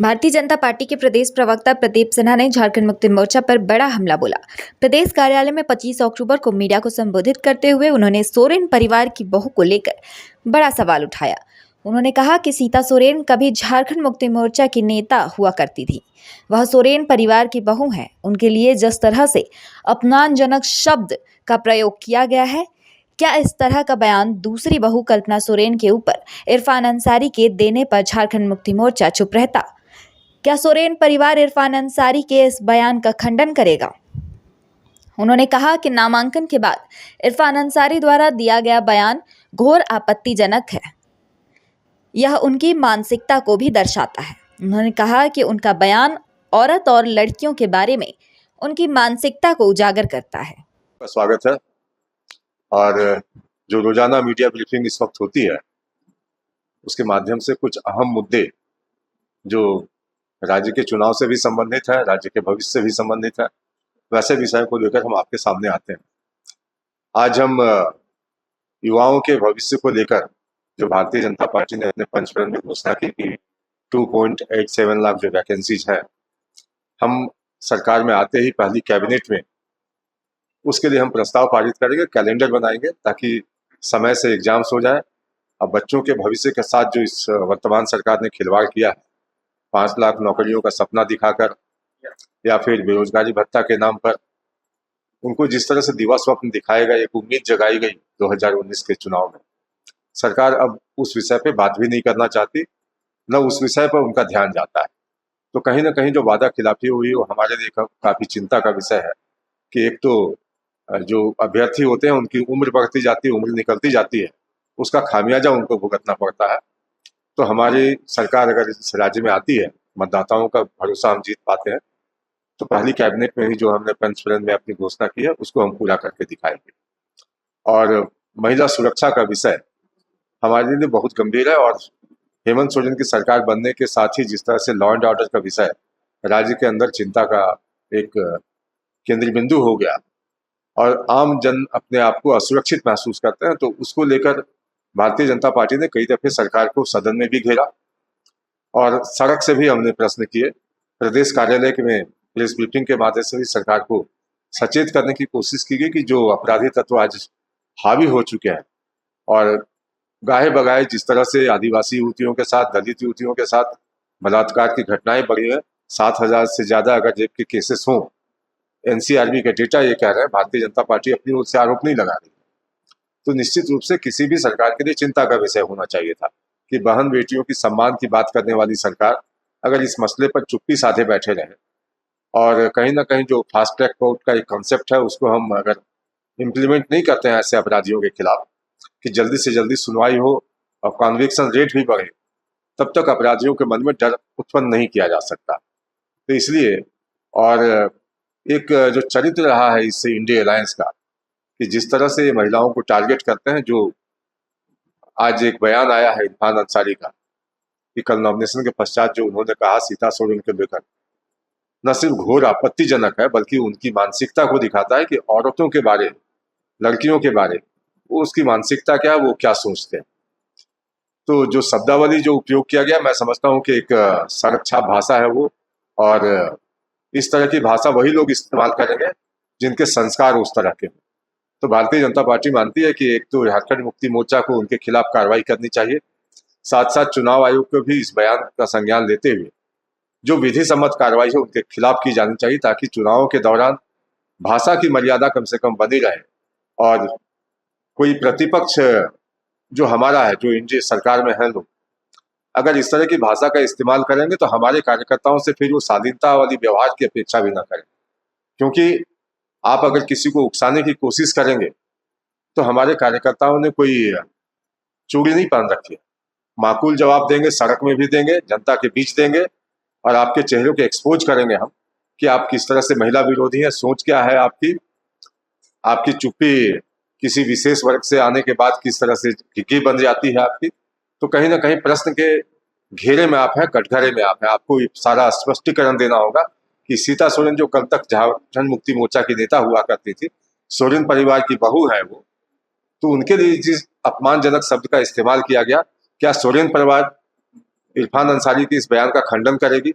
Bharatiya Janata party के प्रदेश प्रवक्ता प्रदीप सिन्हा ने झारखंड मुक्ति मोर्चा पर बड़ा हमला बोला। प्रदेश कार्यालय में 25 अक्टूबर को मीडिया को संबोधित करते हुए उन्होंने सोरेन परिवार की बहू को लेकर बड़ा सवाल उठाया। उन्होंने कहा कि सीता सोरेन कभी झारखंड मुक्ति मोर्चा की नेता हुआ करती थी, वह सोरेन परिवार की बहू हैं। उनके लिए जिस तरह से अपमानजनक शब्द का प्रयोग किया गया है, क्या इस तरह का बयान दूसरी बहू कल्पना सोरेन के ऊपर इरफान अंसारी के देने पर झारखंड मुक्ति मोर्चा चुप रहता? क्या सोरेन परिवार इरफान अंसारी के इस बयान का खंडन करेगा? उन्होंने कहा कि नामांकन के बाद इरफान अंसारी द्वारा दिया गया बयान घोर आपत्तिजनक है। यह उनकी मानसिकता को भी दर्शाता है। उन्होंने कहा कि उनका बयान औरत और लड़कियों के बारे में उनकी मानसिकता को उजागर करता है। स्वागत है। और जो रोजाना मीडिया ब्रीफिंग इस वक्त होती है, उसके माध्यम से कुछ अहम मुद्दे जो राज्य के चुनाव से भी संबंधित है, राज्य के भविष्य से भी संबंधित है, वैसे विषयों को लेकर हम आपके सामने आते हैं। आज हम युवाओं के भविष्य को लेकर जो भारतीय जनता पार्टी ने अपने पंचफलन में घोषणा की कि 2.87 लाख जो वैकेंसीज है, हम सरकार में आते ही पहली कैबिनेट में उसके लिए हम प्रस्ताव पारित करेंगे, कैलेंडर बनाएंगे ताकि समय से एग्जाम्स हो जाए। अब बच्चों के भविष्य के साथ जो इस वर्तमान सरकार ने खिलवाड़ किया है, 5 लाख नौकरियों का सपना दिखाकर या फिर बेरोजगारी भत्ता के नाम पर उनको जिस तरह से दिवा स्वप्न दिखाया गया, एक उम्मीद जगाई गई 2019 के चुनाव में, सरकार अब उस विषय पे बात भी नहीं करना चाहती, न उस विषय पर उनका ध्यान जाता है। तो कहीं ना कहीं जो वादा खिलाफी हुई वो हमारे लिए काफी चिंता का विषय है कि एक तो जो अभ्यर्थी होते हैं उनकी उम्र बढ़ती जाती है, उम्र निकलती जाती है, उसका खामियाजा उनको भुगतना पड़ता है। तो हमारी सरकार अगर इस राज्य में आती है, मतदाताओं का भरोसा हम जीत पाते हैं, तो पहली कैबिनेट में ही जो हमने पंचफलन में अपनी घोषणा की है उसको हम पूरा करके दिखाएंगे। और महिला सुरक्षा का विषय हमारे लिए बहुत गंभीर है और हेमंत सोरेन की सरकार बनने के साथ ही जिस तरह से लॉ एंड ऑर्डर का विषय राज्य के अंदर चिंता का एक केंद्रीय बिंदु हो गया और आम जन अपने आप को असुरक्षित महसूस करते हैं, तो उसको लेकर भारतीय जनता पार्टी ने कई दफे सरकार को सदन में भी घेरा और सड़क से भी हमने प्रश्न किए। प्रदेश कार्यालय में प्रेस ब्रीफिंग के माध्यम से भी सरकार को सचेत करने की कोशिश की गई कि जो अपराधी तत्व आज हावी हो चुके हैं और गाहे बगाए जिस तरह से आदिवासी युवतियों के साथ, दलित युवतियों के साथ बलात्कार की घटनाएं बढ़ी हैं, 7,000 से ज्यादा अगर रेप के केसेस हों, एनसीआरबी का डेटा ये कह रहा है, भारतीय जनता पार्टी अपनी ओर से आरोप नहीं लगा रही। तो निश्चित रूप से किसी भी सरकार के लिए चिंता का विषय होना चाहिए था कि बहन बेटियों की सम्मान की बात करने वाली सरकार अगर इस मसले पर चुप्पी साधे बैठे रहे और कहीं ना कहीं जो फास्ट ट्रैक कोर्ट का एक कॉन्सेप्ट है उसको हम अगर इम्प्लीमेंट नहीं करते हैं ऐसे अपराधियों के खिलाफ कि जल्दी से जल्दी सुनवाई हो और कॉन्विक्शन रेट भी बढ़े, तब तक अपराधियों के मन में डर उत्पन्न नहीं किया जा सकता। तो इसलिए और एक जो चरित्र रहा है इस इंडिया अलायंस का कि जिस तरह से महिलाओं को टारगेट करते हैं, जो आज एक बयान आया है इरफान अंसारी का कि कल नॉमिनेशन के पश्चात जो उन्होंने कहा सीता सोरेन को लेकर, न सिर्फ घोर आपत्तिजनक है बल्कि उनकी मानसिकता को दिखाता है कि औरतों के बारे, लड़कियों के बारे वो उसकी मानसिकता क्या है, वो क्या सोचते हैं। तो जो शब्दावली जो उपयोग किया गया, मैं समझता हूँ कि एक संरक्षात्मक भाषा है वो, और इस तरह की भाषा वही लोग इस्तेमाल करेंगे जिनके संस्कार उस तरह के। तो भारतीय जनता पार्टी मानती है कि एक तो झारखंड मुक्ति मोर्चा को उनके खिलाफ कार्रवाई करनी चाहिए, साथ साथ चुनाव आयोग को भी इस बयान का संज्ञान लेते हुए जो विधि सम्मत कार्रवाई है उनके खिलाफ की जानी चाहिए, ताकि चुनावों के दौरान भाषा की मर्यादा कम से कम बनी रहे और कोई प्रतिपक्ष जो हमारा है, जो इंडिया सरकार में है लोग, अगर इस तरह की भाषा का इस्तेमाल करेंगे तो हमारे कार्यकर्ताओं से फिर वो शालीनता वाली व्यवहार की अपेक्षा भी ना करें, क्योंकि आप अगर किसी को उकसाने की कोशिश करेंगे तो हमारे कार्यकर्ताओं ने कोई चूड़ी नहीं पहन रखी है, माकूल जवाब देंगे, सड़क में भी देंगे, जनता के बीच देंगे और आपके चेहरे को एक्सपोज करेंगे हम कि आप किस तरह से महिला विरोधी हैं, सोच क्या है आपकी चुप्पी किसी विशेष वर्ग से आने के बाद किस तरह से घिघी बन जाती है आपकी। तो कहीं ना कहीं प्रश्न के घेरे में आप हैं, कटघरे में आप हैं, आपको सारा स्पष्टीकरण देना होगा कि सीता सोरेन जो कल तक झारखंड मुक्ति मोर्चा की नेता हुआ करती थी, सोरेन परिवार की बहू है वो, तो उनके लिए जिस अपमानजनक शब्द का इस्तेमाल किया गया, क्या सोरेन परिवार इरफान अंसारी के इस बयान का खंडन करेगी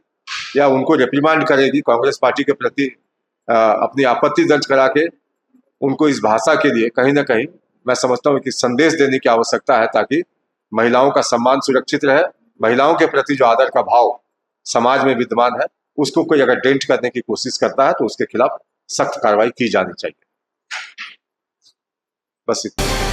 या उनको रिप्रीमांड करेगी कांग्रेस पार्टी के प्रति अपनी आपत्ति दर्ज करा के उनको इस भाषा के लिए कहीं ना कहीं मैं समझता हूँ कि संदेश देने की आवश्यकता है, ताकि महिलाओं का सम्मान सुरक्षित रहे, महिलाओं के प्रति जो आदर का भाव समाज में विद्यमान है उसको कोई अगर डेंट करने की कोशिश करता है तो उसके खिलाफ सख्त कार्रवाई की जानी चाहिए। बस इतना।